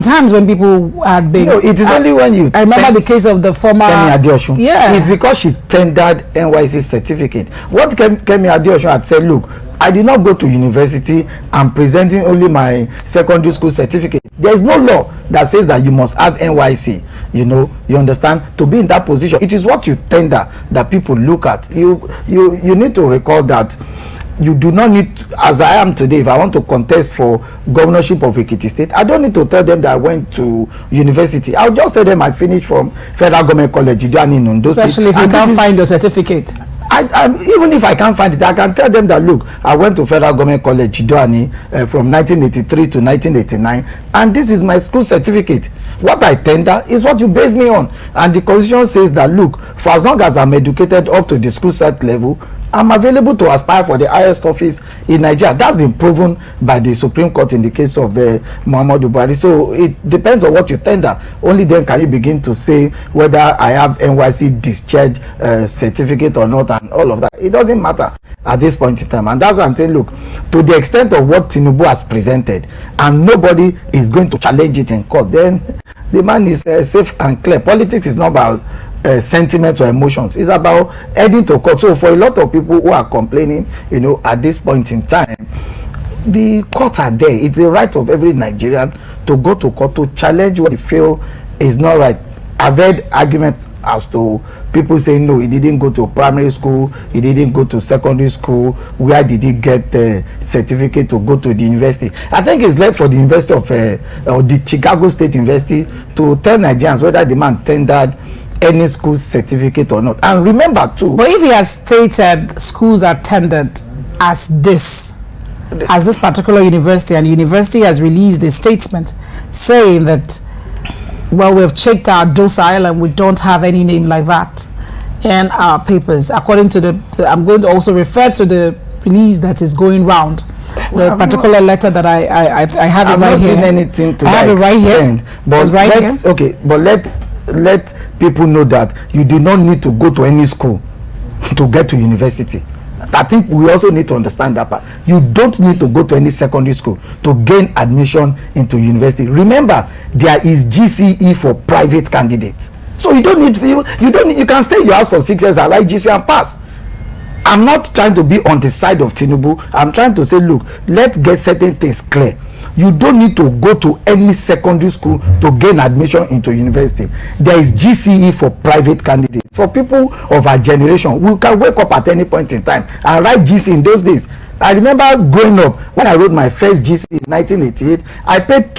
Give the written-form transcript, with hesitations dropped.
times when people had been. No, it is only when you. I remember the case of the former. Kemi Adeosun. Yeah. It's because she tendered NYC certificate. What Kemi Adeosun had said, look, I did not go to university. I'm presenting only my secondary school certificate. There is no law that says that you must have NYC. You know, you understand, to be in that position. It is what you tender that people look at. You need to recall that you do not need to, as I am today, if I want to contest for governorship of Ekiti State, I don't need to tell them that I went to university. I'll just tell them I finished from Federal Government College, especially if you can't find your certificate. Even if I can't find it, I can tell them that, look, I went to Federal Government College, Idoani, from 1983 to 1989, and this is my school certificate. What I tender is what you base me on. And the Constitution says that, look, for as long as I'm educated up to the school cert level, I'm available to aspire for the highest office in Nigeria. That's been proven by the Supreme Court in the case of Muhammadu Buhari. So it depends on what you tender. Only then can you begin to say whether I have NYC discharge certificate or not, and all of that. It doesn't matter at this point in time. And that's why I'm saying, look, to the extent of what Tinubu has presented, and nobody is going to challenge it in court, then the man is safe and clear. Politics is not about sentiments or emotions. It's about heading to court. So for a lot of people who are complaining, you know, at this point in time, the courts are there. It's a right of every Nigerian to go to court to challenge what they feel is not right. I've heard arguments as to people saying, no, he didn't go to primary school, he didn't go to secondary school. Where did he get the certificate to go to the university? I think it's left for the University of or the Chicago State University to tell Nigerians whether the man tendered any school certificate or not. And remember too, but if he has stated schools are tendered as this particular university, and the university has released a statement saying that, well, we've checked our docile and we don't have any name like that in our papers, according to the I'm going to also refer to the release that is going round, the particular letter that I have it right here. Anything to I have it right here. But okay, but let people know that you do not need to go to any school to get to university. I think we also need to understand that part. You don't need to go to any secondary school to gain admission into university. Remember, there is GCE for private candidates. So you don't need you can stay in your house for 6 years and write GCE and pass. I'm not trying to be on the side of Tinubu. I'm trying to say, look, let's get certain things clear. You don't need to go to any secondary school to gain admission into university. There is GCE for private candidates. For people of our generation, we can wake up at any point in time and write GCE in those days. I remember growing up, when I wrote my first GCE in 1988, I paid